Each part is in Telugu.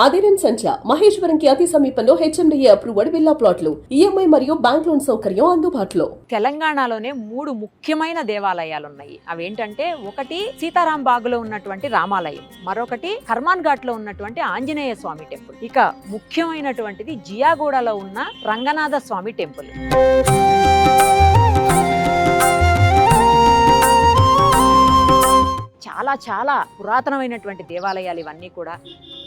అదిరన్ సంచ మహేశ్వరంకి అతి సమీపంలో హెచ్ఎండిఏ అప్రూవ్డ్ విల్లా ప్లాట్లు ఈఎంఐ మరియు బ్యాంక్ లోన్ సౌకర్యం అందుబాటులో. తెలంగాణలోనే 3 ముఖ్యమైన దేవాలయాలు ఉన్నాయి. అవేంటంటే ఒకటి సీతారాం బాగులో ఉన్నటువంటి రామాలయం, మరొకటి హర్మాన్ ఘాట్ లో ఉన్నటువంటి ఆంజనేయ స్వామి టెంపుల్, ఇక ముఖ్యమైనటువంటిది జియాగూడలో ఉన్న రంగనాథ స్వామి టెంపుల్. చాలా చాలా పురాతనమైనటువంటి దేవాలయాలు ఇవన్నీ కూడా.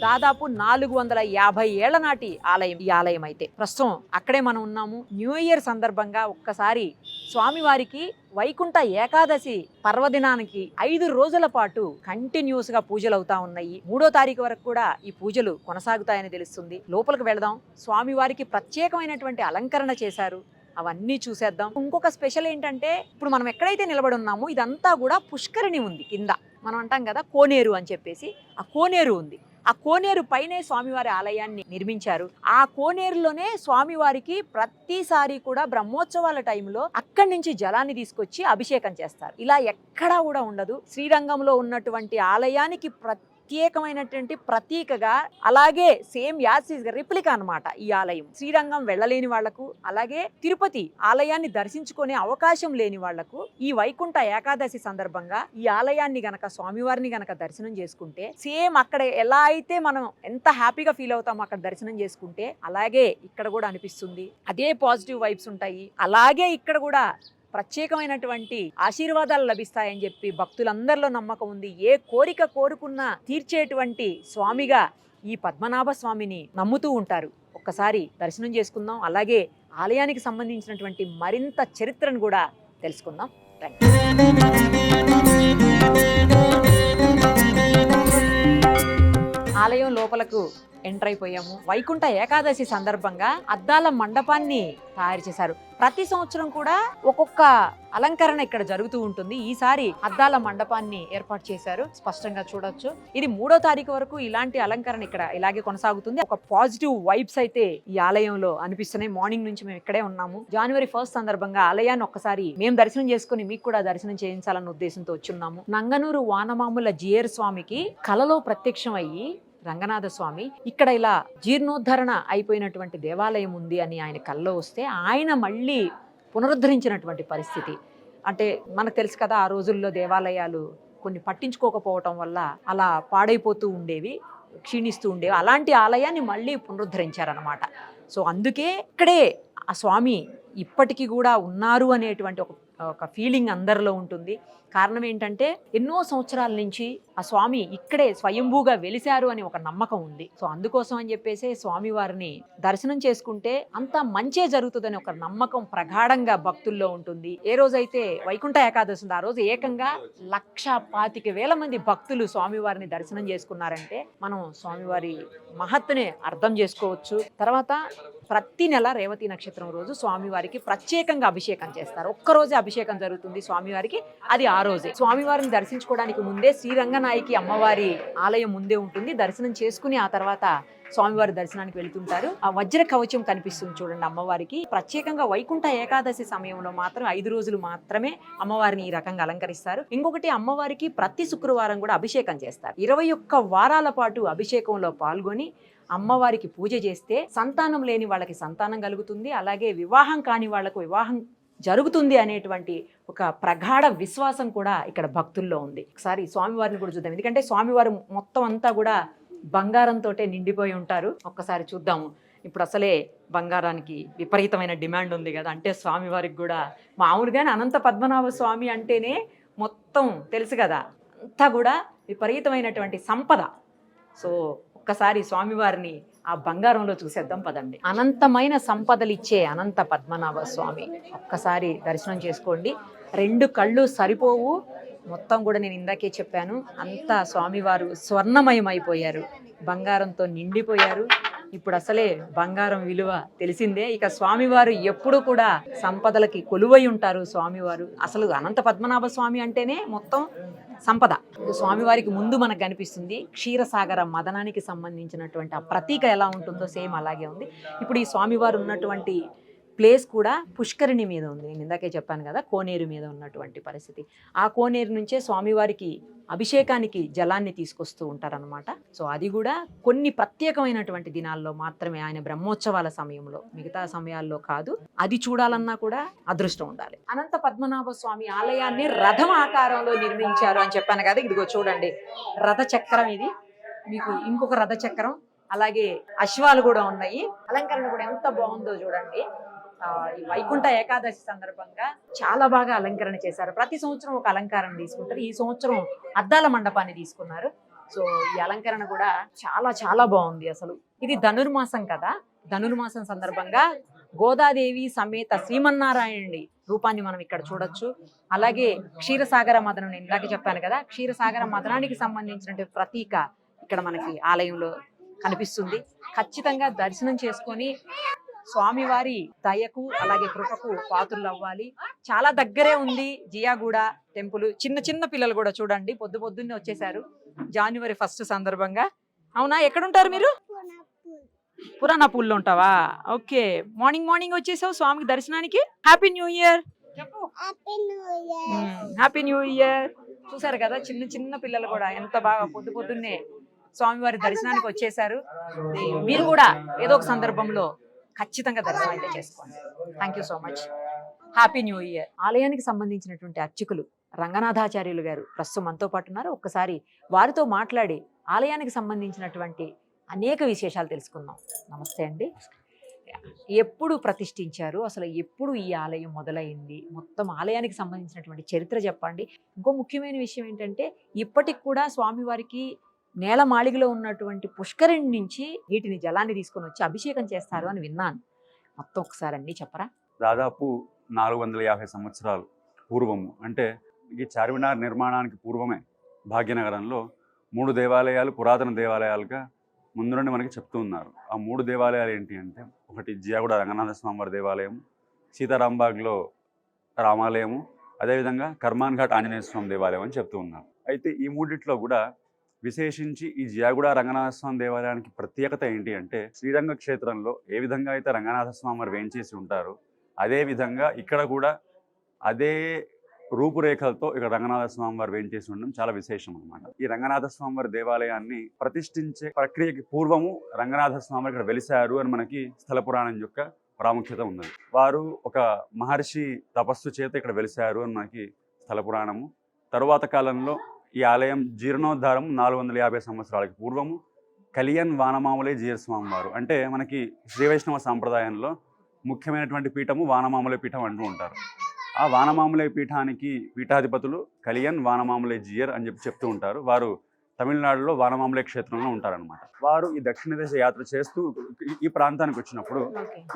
దాదాపు 450 ఏళ్ల నాటి ఆలయం ఈ ఆలయం అయితే. ప్రస్తుతం అక్కడే మనం ఉన్నాము. న్యూ ఇయర్ సందర్భంగా ఒక్కసారి స్వామివారికి వైకుంఠ ఏకాదశి పర్వదినానికి 5 రోజుల పాటు కంటిన్యూస్ గా పూజలు అవుతా ఉన్నాయి. 3వ తారీఖు వరకు కూడా ఈ పూజలు కొనసాగుతాయని తెలుస్తుంది. లోపలికి వెళదాం. స్వామివారికి ప్రత్యేకమైనటువంటి అలంకరణ చేశారు, అవన్నీ చూసేద్దాం. ఇంకొక స్పెషల్ ఏంటంటే ఇప్పుడు మనం ఎక్కడైతే నిలబడి ఉన్నామో ఇదంతా కూడా పుష్కరిణి ఉంది కింద. మనం అంటాం కదా కోనేరు అని చెప్పేసి, ఆ కోనేరు ఉంది. ఆ కోనేరు పైనే స్వామివారి ఆలయాన్ని నిర్మించారు. ఆ కోనేరులోనే స్వామివారికి ప్రతిసారి కూడా బ్రహ్మోత్సవాల టైంలో అక్కడి నుంచి జలాన్ని తీసుకొచ్చి అభిషేకం చేస్తారు. ఇలా ఎక్కడా కూడా ఉండదు. శ్రీరంగంలో ఉన్నటువంటి ఆలయానికి ప్రత్యేకమైనటువంటి ప్రతీకగా, అలాగే సేమ్ యాసిస్ రిప్లికా అన్నమాట ఈ ఆలయం. శ్రీరంగం వెళ్ళలేని వాళ్లకు, అలాగే తిరుపతి ఆలయాన్ని దర్శించుకునే అవకాశం లేని వాళ్లకు ఈ వైకుంఠ ఏకాదశి సందర్భంగా ఈ ఆలయాన్ని గనక, స్వామివారిని గనక దర్శనం చేసుకుంటే సేమ్ అక్కడ ఎలా అయితే మనం ఎంత హ్యాపీగా ఫీల్ అవుతామో అక్కడ దర్శనం చేసుకుంటే అలాగే ఇక్కడ కూడా అనిపిస్తుంది. అదే పాజిటివ్ వైబ్స్ ఉంటాయి. అలాగే ఇక్కడ కూడా ప్రత్యేకమైనటువంటి ఆశీర్వాదాలు లభిస్తాయని చెప్పి భక్తులందరిలో నమ్మకం ఉంది. ఏ కోరిక కోరుకున్నా తీర్చేటువంటి స్వామిగా ఈ పద్మనాభ స్వామిని నమ్ముతూ ఉంటారు. ఒక్కసారి దర్శనం చేసుకుందాం. అలాగే ఆలయానికి సంబంధించినటువంటి మరింత చరిత్రను కూడా తెలుసుకుందాం. ఆలయం లోపలకు ఎంటర్ అయిపోయాము. వైకుంఠ ఏకాదశి సందర్భంగా అద్దాల మండపాన్ని తయారు చేశారు. ప్రతి సంవత్సరం కూడా ఒక్కొక్క అలంకరణ ఇక్కడ జరుగుతూ ఉంటుంది. ఈసారి అద్దాల మండపాన్ని ఏర్పాటు చేశారు, స్పష్టంగా చూడొచ్చు. ఇది 3వ తారీఖు వరకు ఇలాంటి అలంకరణ ఇక్కడ ఇలాగే కొనసాగుతుంది. ఒక పాజిటివ్ వైబ్స్ అయితే ఈ ఆలయంలో అనిపిస్తున్నాయి. మార్నింగ్ నుంచి మేము ఇక్కడే ఉన్నాము. జనవరి 1 సందర్భంగా ఆలయాన్ని ఒక్కసారి మేము దర్శనం చేసుకుని మీకు కూడా దర్శనం చేయించాలన్న ఉద్దేశంతో వచ్చున్నాము. నంగనూరు వానమాముల జియర్ స్వామికి కలలో ప్రత్యక్షం అయ్యి రంగనాథ స్వామి ఇక్కడ ఇలా జీర్ణోద్ధరణ అయిపోయినటువంటి దేవాలయం ఉంది అని ఆయన కల్లో వస్తే ఆయన మళ్ళీ పునరుద్ధరించినటువంటి పరిస్థితి. అంటే మనకు తెలుసు కదా, ఆ రోజుల్లో దేవాలయాలు కొన్ని పట్టించుకోకపోవటం వల్ల అలా పాడైపోతూ ఉండేవి, క్షీణిస్తూ ఉండేవి. అలాంటి ఆలయాన్ని మళ్ళీ పునరుద్ధరించారనమాట. సో అందుకే ఇక్కడే ఆ స్వామి ఇప్పటికీ కూడా ఉన్నారు అనేటువంటి ఒక ఫీలింగ్ అందరిలో ఉంటుంది. కారణం ఏంటంటే ఎన్నో సంవత్సరాల నుంచి ఆ స్వామి ఇక్కడే స్వయంభూగా వెలిశారు అని ఒక నమ్మకం ఉంది. సో అందుకోసం అని చెప్పేసి స్వామివారిని దర్శనం చేసుకుంటే అంతా మంచే జరుగుతుందని ఒక నమ్మకం ప్రగాఢంగా భక్తుల్లో ఉంటుంది. ఏ రోజైతే వైకుంఠ ఏకాదశి ఉందో ఆ రోజు ఏకంగా 1,25,000 మంది భక్తులు స్వామివారిని దర్శనం చేసుకున్నారంటే మనం స్వామివారి మహత్తునే అర్థం చేసుకోవచ్చు. తర్వాత ప్రతి నెల రేవతి నక్షత్రం రోజు స్వామివారికి ప్రత్యేకంగా అభిషేకం చేస్తారు. ఒక్కరోజే అభిషేకం జరుగుతుంది స్వామివారికి, అది ఆ రోజే. స్వామివారిని దర్శించుకోవడానికి ముందే శ్రీరంగనాయకి అమ్మవారి ఆలయం ముందే ఉంటుంది. దర్శనం చేసుకుని ఆ తర్వాత స్వామివారి దర్శనానికి వెళ్తుంటారు. ఆ వజ్ర కవచం కనిపిస్తుంది చూడండి అమ్మవారికి. ప్రత్యేకంగా వైకుంఠ ఏకాదశి సమయంలో మాత్రం 5 రోజులు మాత్రమే అమ్మవారిని ఈ రకంగా అలంకరిస్తారు. ఇంకొకటి, అమ్మవారికి ప్రతి శుక్రవారం కూడా అభిషేకం చేస్తారు. 21 వారాల పాటు అభిషేకంలో పాల్గొని అమ్మవారికి పూజ చేస్తే సంతానం లేని వాళ్ళకి సంతానం కలుగుతుంది, అలాగే వివాహం కాని వాళ్లకు వివాహం జరుగుతుంది అనేటువంటి ఒక ప్రగాఢ విశ్వాసం కూడా ఇక్కడ భక్తుల్లో ఉంది. ఒకసారి స్వామివారిని కూడా చూద్దాం, ఎందుకంటే స్వామివారు మొత్తం అంతా కూడా బంగారంతో నిండిపోయి ఉంటారు. ఒక్కసారి చూద్దాము. ఇప్పుడు అసలే బంగారానికి విపరీతమైన డిమాండ్ ఉంది కదా, అంటే స్వామివారికి కూడా మామూలుగానే అనంత పద్మనాభ స్వామి అంటేనే మొత్తం తెలుసు కదా, అంతా కూడా విపరీతమైనటువంటి సంపద. సో ఒక్కసారి స్వామివారిని ఆ బంగారంలో చూసేద్దాం పదండి. అనంతమైన సంపదలు ఇచ్చే అనంత పద్మనాభ స్వామి ఒక్కసారి దర్శనం చేసుకోండి. 2 కళ్ళు సరిపోవు. మొత్తం కూడా నేను ఇందాకే చెప్పాను, అంతా స్వామివారు స్వర్ణమయం అయిపోయారు, బంగారంతో నిండిపోయారు. ఇప్పుడు అసలే బంగారం విలువ తెలిసిందే. ఇక స్వామివారు ఎప్పుడు కూడా సంపదలకి కొలువై ఉంటారు. స్వామివారు అసలు అనంత పద్మనాభ స్వామి అంటేనే మొత్తం సంపద. స్వామివారికి ముందు మనకు కనిపిస్తుంది క్షీరసాగర మదనానికి సంబంధించినటువంటి ఆ ప్రతీక ఎలా ఉంటుందో సేమ్ అలాగే ఉంది. ఇప్పుడు ఈ స్వామివారు ఉన్నటువంటి ప్లేస్ కూడా పుష్కరిణి మీద ఉంది. నేను ఇందాకే చెప్పాను కదా, కోనేరు మీద ఉన్నటువంటి పరిస్థితి. ఆ కోనేరు నుంచే స్వామివారికి అభిషేకానికి జలాన్ని తీసుకొస్తూ ఉంటారనమాట. సో అది కూడా కొన్ని ప్రత్యేకమైనటువంటి దినాల్లో మాత్రమే, ఆయన బ్రహ్మోత్సవాల సమయంలో, మిగతా సమయాల్లో కాదు. అది చూడాలన్నా కూడా అదృష్టం ఉండాలి. అనంత పద్మనాభ స్వామి ఆలయాన్ని రథం ఆకారంలో నిర్మించారు అని చెప్పాను కదా, ఇదిగో చూడండి రథ చక్రం. ఇది మీకు ఇంకొక రథ చక్రం, అలాగే అశ్వాలు కూడా ఉన్నాయి. అలంకరణ కూడా ఎంత బాగుందో చూడండి. ఈ వైకుంఠ ఏకాదశి సందర్భంగా చాలా బాగా అలంకరణ చేశారు. ప్రతి సంవత్సరం ఒక అలంకరణ తీసుకుంటారు. ఈ సంవత్సరం అద్దాల మండపాన్ని తీసుకున్నారు. సో ఈ అలంకరణ కూడా చాలా చాలా బాగుంది. అసలు ఇది ధనుర్మాసం కదా, ధనుర్మాసం సందర్భంగా గోదాదేవి సమేత శ్రీమన్నారాయణుడి రూపాన్ని మనం ఇక్కడ చూడొచ్చు. అలాగే క్షీరసాగర మదనం, నేను ఇందాక చెప్పాను కదా, క్షీరసాగర మదనానికి సంబంధించినటువంటి ప్రతీక ఇక్కడ మనకి ఆలయంలో కనిపిస్తుంది. ఖచ్చితంగా దర్శనం చేసుకొని స్వామివారి దయకు అలాగే కృపకు పాత్రులు అవ్వాలి. చాలా దగ్గరే ఉంది జియాగూడ టెంపుల్. చిన్న చిన్న పిల్లలు కూడా చూడండి పొద్దున్నే వచ్చేసారు జనవరి 1 సందర్భంగా. అవునా, ఎక్కడుంటారు మీరు? పురాణపూల్లో ఉంటావా? ఓకే, మార్నింగ్ వచ్చేసావు స్వామికి దర్శనానికి. Happy new year. Happy new year. చూసారు కదా, చిన్న చిన్న పిల్లలు కూడా ఎంత బాగా పొద్దున్నే స్వామివారి దర్శనానికి వచ్చేసారు. మీరు కూడా ఏదో ఒక సందర్భంలో ఖచ్చితంగా దర్శనం అయితే చేసుకోండి. Thank you so much. Happy new year. ఆలయానికి సంబంధించినటువంటి అర్చకులు రంగనాథాచార్యులు గారు ప్రస్తుతం మనతో పాటు ఉన్నారు. ఒక్కసారి వారితో మాట్లాడి ఆలయానికి సంబంధించినటువంటి అనేక విశేషాలు తెలుసుకుందాం. నమస్తే అండి. ఎప్పుడు ప్రతిష్ఠించారు, అసలు ఎప్పుడు ఈ ఆలయం మొదలైంది, మొత్తం ఆలయానికి సంబంధించినటువంటి చరిత్ర చెప్పండి. ఇంకో ముఖ్యమైన విషయం ఏంటంటే, ఇప్పటికి కూడా స్వామివారికి నేలమాళిగలో ఉన్నటువంటి పుష్కరిణి నుంచి వీటిని జలాన్ని తీసుకొని వచ్చి అభిషేకం చేస్తారు అని విన్నాను. మొత్తం ఒకసారి అన్నీ చెప్పరా? దాదాపు 450 సంవత్సరాలు పూర్వము, అంటే ఈ చార్మినార్ నిర్మాణానికి పూర్వమే భాగ్యనగరంలో 3 దేవాలయాలు పురాతన దేవాలయాలుగా ముందు నుండి మనకి చెప్తూ ఉన్నారు. ఆ 3 దేవాలయాలు ఏంటి అంటే, ఒకటి జియాగూడ రంగనాథ స్వామివారి దేవాలయం, సీతారాంబాగ్లో రామాలయము, అదేవిధంగా కర్మాన్ ఘాట్ ఆంజనేయ స్వామి దేవాలయం అని చెప్తూ ఉన్నారు. అయితే ఈ మూడిట్లో కూడా విశేషించి ఈ జియాగూడ రంగనాథ స్వామి దేవాలయానికి ప్రత్యేకత ఏంటి అంటే, శ్రీరంగ క్షేత్రంలో ఏ విధంగా అయితే రంగనాథ స్వామి వారు వేంచేసి ఉంటారో అదే విధంగా ఇక్కడ కూడా అదే రూపురేఖలతో ఇక్కడ రంగనాథ స్వామి వారు వేంచేసి ఉండడం చాలా విశేషం అనమాట. ఈ రంగనాథ స్వామి వారి దేవాలయాన్ని ప్రతిష్ఠించే ప్రక్రియకి పూర్వము రంగనాథ స్వామి వారు ఇక్కడ వెలిశారు అని మనకి స్థల పురాణం యొక్క ప్రాముఖ్యత ఉన్నది. వారు ఒక మహర్షి తపస్సు చేత ఇక్కడ వెలిశారు అని మనకి స్థల పురాణము. తరువాత కాలంలో ఈ ఆలయం జీర్ణోద్ధారం 450 సంవత్సరాలకి పూర్వము కలియన్ వానమామలే జీయర్ స్వామి వారు, అంటే మనకి శ్రీ వైష్ణవ సాంప్రదాయంలో ముఖ్యమైనటువంటి పీఠము వానమామలే పీఠం అంటూ ఉంటారు. ఆ వానమామలే పీఠానికి పీఠాధిపతులు కలియన్ వానమామలే జీయర్ అని చెప్తూ ఉంటారు. వారు తమిళనాడులో వానమామలే క్షేత్రంలో ఉంటారనమాట. వారు ఈ దక్షిణ దేశ యాత్ర చేస్తూ ఈ ప్రాంతానికి వచ్చినప్పుడు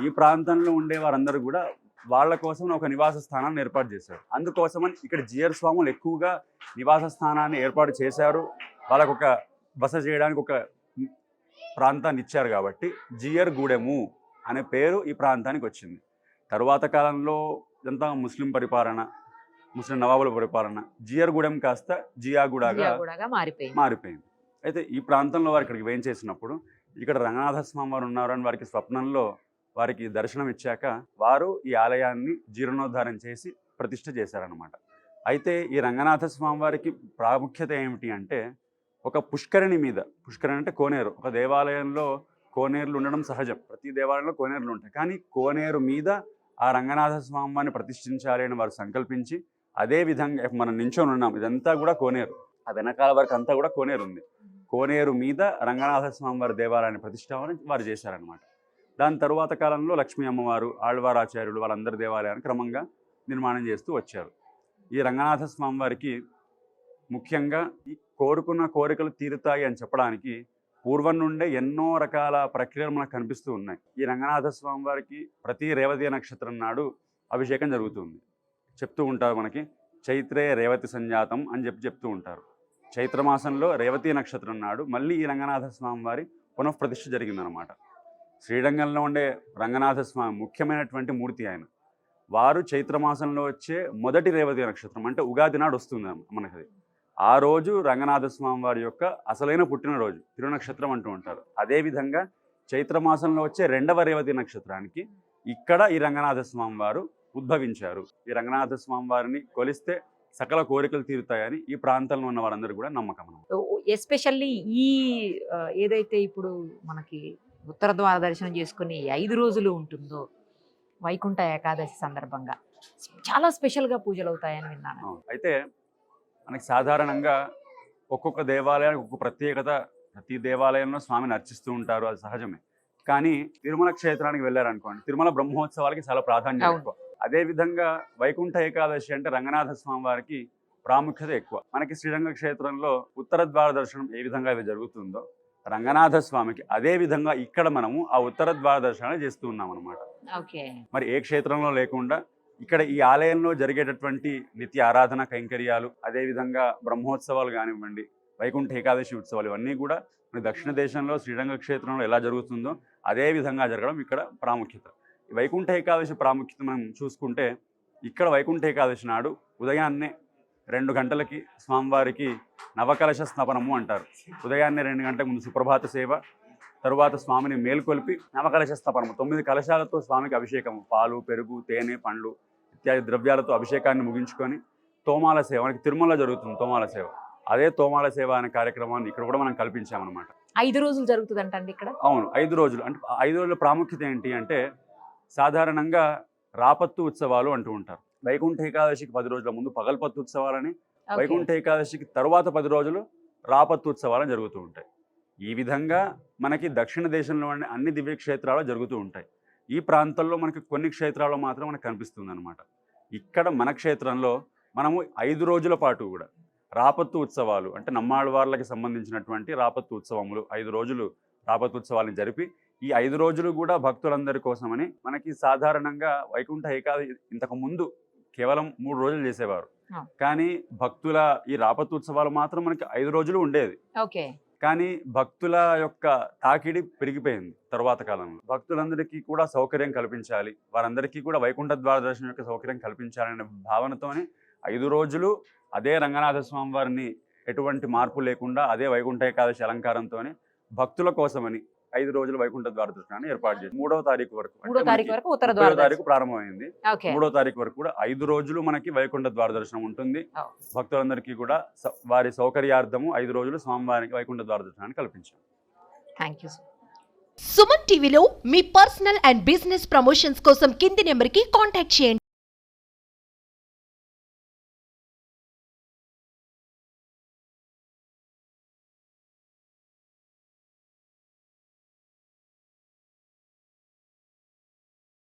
ఈ ప్రాంతంలో ఉండే వారందరూ కూడా వాళ్ళ కోసం ఒక నివాస స్థానాన్ని ఏర్పాటు చేశారు. అందుకోసమని ఇక్కడ జియర్ స్వాములు ఎక్కువగా నివాస స్థానాన్ని ఏర్పాటు చేశారు. వాళ్ళకు ఒక బస చేయడానికి ఒక ప్రాంతాన్ని ఇచ్చారు కాబట్టి జియర్ గూడెము అనే పేరు ఈ ప్రాంతానికి వచ్చింది. తరువాత కాలంలో ఇదంతా ముస్లిం పరిపాలన, ముస్లిం నవాబుల పరిపాలన, జియర్ గూడెం కాస్త జియాగూడగా మారిపోయింది. అయితే ఈ ప్రాంతంలో వారు ఇక్కడికి వేయించేసినప్పుడు ఇక్కడ రంగనాథ స్వామి వారు ఉన్నారు అని వారికి స్వప్నంలో వారికి దర్శనం ఇచ్చాక వారు ఈ ఆలయాన్ని జీర్ణోద్ధారం చేసి ప్రతిష్ఠ చేశారనమాట. అయితే ఈ రంగనాథ స్వామి వారికి ప్రాముఖ్యత ఏమిటి అంటే, ఒక పుష్కరిణి మీద, పుష్కరిణి అంటే కోనేరు, ఒక దేవాలయంలో కోనేరులు ఉండడం సహజం, ప్రతి దేవాలయంలో కోనేరులు ఉంటాయి. కానీ కోనేరు మీద ఆ రంగనాథ స్వామి వారిని ప్రతిష్ఠించాలి అని వారు సంకల్పించి, అదే విధంగా మనం నించొని ఉన్నాం, ఇదంతా కూడా కోనేరు, ఆ వెనకాల వరకు అంతా కూడా కోనేరు ఉంది. కోనేరు మీద రంగనాథ స్వామి వారి దేవాలయాన్ని ప్రతిష్ఠాపన వారు చేశారనమాట. దాని తరువాత కాలంలో లక్ష్మీ అమ్మవారు, ఆళ్వారాచార్యులు వాళ్ళందరి దేవాలయాన్ని క్రమంగా నిర్మాణం చేస్తూ వచ్చారు. ఈ రంగనాథ స్వామి వారికి ముఖ్యంగా ఈ కోరుకున్న కోరికలు తీరుతాయి అని చెప్పడానికి పూర్వం నుండే ఎన్నో రకాల ప్రక్రియలు మనకు కనిపిస్తూ ఉన్నాయి. ఈ రంగనాథ స్వామి వారికి ప్రతి రేవతి నక్షత్రం నాడు అభిషేకం జరుగుతుంది. చెప్తూ ఉంటారు మనకి, చైత్రే రేవతి సంజాతం అని చెప్తూ ఉంటారు. చైత్రమాసంలో రేవతి నక్షత్రం నాడు మళ్ళీ ఈ రంగనాథ స్వామి వారి పునఃప్రతిష్ఠ జరిగిందనమాట. శ్రీరంగంలో ఉండే రంగనాథ స్వామి ముఖ్యమైనటువంటి మూర్తి ఆయన. వారు చైత్రమాసంలో వచ్చే మొదటి రేవతి నక్షత్రం అంటే ఉగాది నాడు వస్తుంది మనకి. ఆ రోజు రంగనాథ స్వామి వారి యొక్క అసలైన పుట్టినరోజు, తిరునక్షత్రం అంటూ ఉంటారు. అదేవిధంగా చైత్రమాసంలో వచ్చే 2వ రేవతి నక్షత్రానికి ఇక్కడ ఈ రంగనాథ స్వామి వారు ఉద్భవించారు. ఈ రంగనాథ స్వామి వారిని కొలిస్తే సకల కోరికలు తీరుతాయని ఈ ప్రాంతంలో ఉన్న వారందరూ కూడా నమ్మకం అన్నమాట. ఎస్పెషల్లీ ఈ ఏదైతే ఇప్పుడు మనకి ఉత్తర ద్వార దర్శనం చేసుకుని 5 రోజులు ఉంటుందో వైకుంఠ ఏకాదశి సందర్భంగా చాలా స్పెషల్గా పూజలు అవుతాయని విన్నాను. అవును. అయితే మనకి సాధారణంగా ఒక్కొక్క దేవాలయానికి ఒక్కొక్క ప్రత్యేకత, ప్రతి దేవాలయంలో స్వామిని అర్చిస్తూ ఉంటారు, అది సహజమే. కానీ తిరుమల క్షేత్రానికి వెళ్ళారనుకోండి, తిరుమల బ్రహ్మోత్సవాలకి చాలా ప్రాధాన్యత అవును. ఎక్కువ. అదేవిధంగా వైకుంఠ ఏకాదశి అంటే రంగనాథ స్వామి వారికి ప్రాముఖ్యత ఎక్కువ. మనకి శ్రీరంగ క్షేత్రంలో ఉత్తర ద్వార దర్శనం ఏ విధంగా అయితే జరుగుతుందో రంగనాథ స్వామికి అదే విధంగా ఇక్కడ మనము ఆ ఉత్తర ద్వార దర్శనాలు చేస్తూ ఉన్నాం అనమాట. ఓకే. మరి ఏ క్షేత్రంలో లేకుండా ఇక్కడ ఈ ఆలయంలో జరిగేటటువంటి నిత్య ఆరాధన కైంకర్యాలు, అదేవిధంగా బ్రహ్మోత్సవాలు కానివ్వండి, వైకుంఠ ఏకాదశి ఉత్సవాలు, ఇవన్నీ కూడా మన దక్షిణ దేశంలో శ్రీరంగ క్షేత్రంలో ఎలా జరుగుతుందో అదే విధంగా జరగడం ఇక్కడ ప్రాముఖ్యత. ఈ వైకుంఠ ఏకాదశి ప్రాముఖ్యత మనం చూసుకుంటే ఇక్కడ వైకుంఠ ఏకాదశి నాడు ఉదయాన్నే 2 గంటలకి స్వామివారికి నవకలశ స్నపనము అంటారు. ఉదయాన్నే 2 గంటల ముందు సుప్రభాత సేవ, తరువాత స్వామిని మేల్కొల్పి నవకలశ స్థాపనము 9 కలశాలతో స్వామికి అభిషేకం, పాలు, పెరుగు, తేనె, పండ్లు ఇత్యాది ద్రవ్యాలతో అభిషేకాన్ని ముగించుకొని తోమాల సేవ, మనకి తిరుమల జరుగుతుంది తోమాల సేవ, అదే తోమాల సేవ అనే కార్యక్రమాన్ని ఇక్కడ కూడా మనం కల్పించామన్నమాట. 5 రోజులు జరుగుతుందంటండి ఇక్కడ. అవును, 5 రోజులు. అంటే 5 రోజుల ప్రాముఖ్యత ఏంటి అంటే సాధారణంగా రాపత్తు ఉత్సవాలు అంటూ ఉంటారు. వైకుంఠ ఏకాదశికి 10 రోజుల ముందు పగల్పత్తు ఉత్సవాలని, వైకుంఠ ఏకాదశికి తరువాత 10 రోజులు రాపత్తు ఉత్సవాలని జరుగుతూ ఉంటాయి. ఈ విధంగా మనకి దక్షిణ దేశంలో అన్ని దివ్య క్షేత్రాలు జరుగుతూ ఉంటాయి. ఈ ప్రాంతంలో మనకి కొన్ని క్షేత్రాల్లో మాత్రం మనకు కనిపిస్తుంది అనమాట. ఇక్కడ మన క్షేత్రంలో మనము 5 రోజుల పాటు కూడా రాపత్తు ఉత్సవాలు అంటే నమ్మాళ్ళవార్లకి సంబంధించినటువంటి రాపత్తు ఉత్సవములు 5 రోజులు రాపత్తు ఉత్సవాలను జరిపి ఈ 5 రోజులు కూడా భక్తులందరి కోసమని మనకి సాధారణంగా వైకుంఠ ఏకాదశి ఇంతకు ముందు కేవలం 3 రోజులు చేసేవారు. కానీ భక్తుల ఈ రాపత్తు ఉత్సవాలు మాత్రం మనకి 5 రోజులు ఉండేది. ఓకే. కానీ భక్తుల యొక్క తాకిడి పెరిగిపోయింది తర్వాత కాలంలో. భక్తులందరికీ కూడా సౌకర్యం కల్పించాలి, వారందరికీ కూడా వైకుంఠ ద్వార దర్శనం యొక్క సౌకర్యం కల్పించాలనే భావనతోనే 5 రోజులు అదే రంగనాథ స్వామి వారిని ఎటువంటి మార్పు లేకుండా అదే వైకుంఠ ఏకాదశి అలంకారంతోనే భక్తుల కోసమని 5 రోజులు వైకుంఠ ద్వార దర్శనాన్ని ఏర్పాటు చేసి 3వ తారీఖు వరకు, 3వ తారీఖు వరకు ఉత్తర 3వ తారీఖు ప్రారంభమైంది. ఓకే. 3వ తారీఖు వరకు కూడా 5 రోజులు మనకి వైకుంఠ ద్వార దర్శనం ఉంటుంది. భక్తులందరికీ కూడా వారి సౌకర్యార్థము 5 రోజులు స్వామివారికి వైకుంఠ ద్వార దర్శనాన్ని కల్పించాం. Thank you. సుమన్ టీవీలో మీ పర్సనల్ అండ్ బిజినెస్ ప్రమోషన్స్ కోసం కింది నెంబర్కి కాంటాక్ట్ చేయండి.